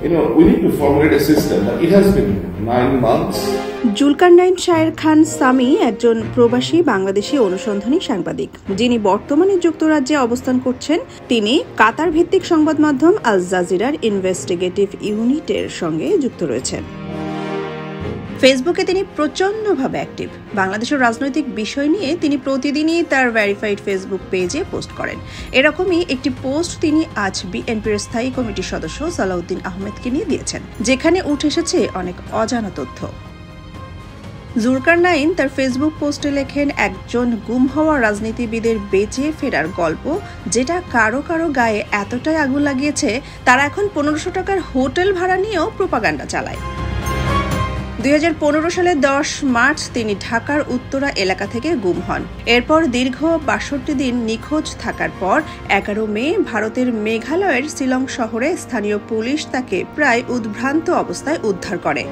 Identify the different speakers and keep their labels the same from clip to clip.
Speaker 1: We need to formulate a system. It has been 9 months.
Speaker 2: Zulkarnain শায়ের খান সামি একজন প্রবাসী বাংলাদেশি অনুসন্ধানী সাংবাদিক, যিনি বর্তমানে যুক্তরাজ্যে অবস্থান করছেন। তিনি কাতার ভিত্তিক সংবাদ মাধ্যম আল জাজিরার ইনভেস্টিগেটিভ ইউনিটের সঙ্গে যুক্ত রয়েছেন। ফেসবুকে তিনি প্রচণ্ডভাবে অ্যাক্টিভ। বাংলাদেশের রাজনৈতিক বিষয় নিয়ে তিনি প্রতিদিনই তার ভেরিফাইড ফেসবুক পেজে পোস্ট করেন। এরকমই একটি পোস্ট তিনি আজ বিএনপির স্থায়ী কমিটির সদস্য সালাউদ্দিন আহমেদকে নিয়ে দিয়েছেন, যেখানে উঠে এসেছে অনেক অজানা তথ্য। জুলকারনাইন তার ফেসবুক পোস্টে লেখেন, একজন গুম হওয়া রাজনীতিবিদের বেঁচে ফেরার গল্প, যেটা কারো কারো গায়ে এতটাই আগুন লাগিয়েছে তারা এখন 1500 টাকার হোটেল ভাড়া নিয়েও প্রোপাগান্ডা চালায়। 2015 সালের 10 মার্চ তিনি ঢাকার উত্তরা এলাকা থেকে গুম হন। এরপর দীর্ঘ 62 দিন নিখোঁজ থাকার পর 11 মে ভারতের মেঘালয়ের শিলং শহরে স্থানীয় পুলিশ তাকে প্রায় উদ্ভ্রান্ত অবস্থায় উদ্ধার করে।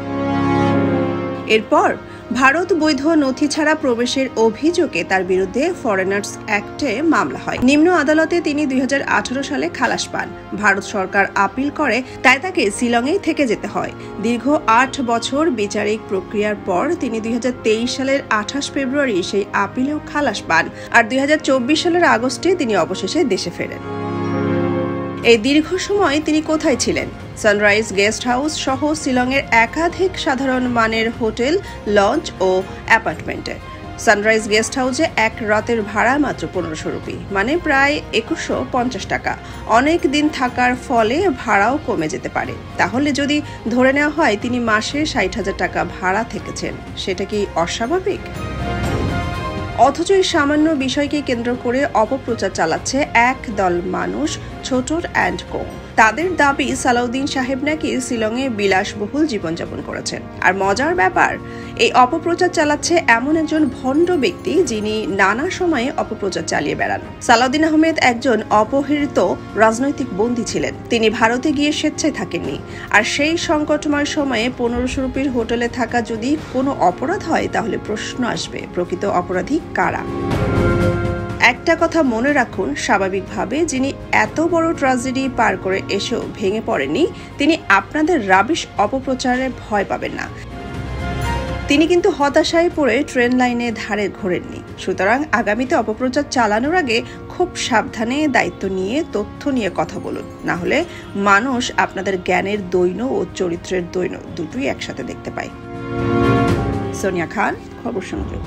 Speaker 2: এরপর ভারত বৈধ নথি ছাড়া প্রবেশের অভিযোগে তার বিরুদ্ধে ফরেনার্স অ্যাক্টে মামলা হয়। নিম্ন আদালতে তিনি 2018 সালে খালাস পান। ভারত সরকার আপিল করে, তাই তাকে শিলংয়েই থেকে যেতে হয়। দীর্ঘ 8 বছর বিচারিক প্রক্রিয়ার পর তিনি 2023 সালের 28 ফেব্রুয়ারি সেই আপিলেও খালাস পান। আর 2024 সালের আগস্টে তিনি অবশেষে দেশে ফেরেন। এই দীর্ঘ সময় তিনি কোথায় ছিলেন? সানরাইজ গেস্ট হাউস সহ শিলংয়ের একাধিক সাধারণ মানের হোটেল, লঞ্চ ও অ্যাপার্টমেন্টে। সানরাইজ গেস্ট হাউসে এক রাতের ভাড়া মাত্র 1500 রুপি, মানে প্রায় 2150 টাকা। অনেক দিন থাকার ফলে ভাড়াও কমে যেতে পারে। তাহলে যদি ধরে নেওয়া হয় তিনি মাসে 60,000 টাকা ভাড়া থেকেছেন, সেটা কি অস্বাভাবিক? অথচ এই সামান্য বিষয়কে কেন্দ্র করে অপপ্রচার চালাচ্ছে এক দল মানুষ, ছোটর অ্যান্ড কো। তাদের দাবি সালাউদ্দিন সাহেব নাকি শিলংয়ে বিলাসবহুল জীবনযাপন করেছেন। আর মজার ব্যাপার, এই অপপ্রচার চালাচ্ছে এমন একজন ভণ্ড ব্যক্তি যিনি নানা সময়ে অপপ্রচার চালিয়ে বেড়ান। সালাউদ্দিন আহমেদ একজন অপহৃত রাজনৈতিক বন্দী ছিলেন। তিনি ভারতে গিয়ে স্বেচ্ছায় থাকেননি। আর সেই সংকটময় সময়ে 1500 রুপির হোটেলে থাকা যদি কোনো অপরাধ হয়, তাহলে প্রশ্ন আসবে, প্রকৃত অপরাধী কারা? একটা কথা মনে রাখুন, স্বাভাবিকভাবে যিনি এত বড় ট্র্যাজেডি পার করে এসেও ভেঙে পড়েননি, তিনি আপনাদের রাবিশ অপপ্রচারে ভয় পাবেন না। তিনি কিন্তু হতাশায় পড়ে ট্রেন লাইনে ধারে ঘোরেননি। সুতরাং আগামীতে অপপ্রচার চালানোর আগে খুব সাবধানে, দায়িত্ব নিয়ে, তথ্য নিয়ে কথা বলুন। না হলে মানুষ আপনাদের জ্ঞানের দৈন্য ও চরিত্রের দৈন্য দুটোই একসাথে দেখতে পায়। সোনিয়া খান, খবর সংযোগ।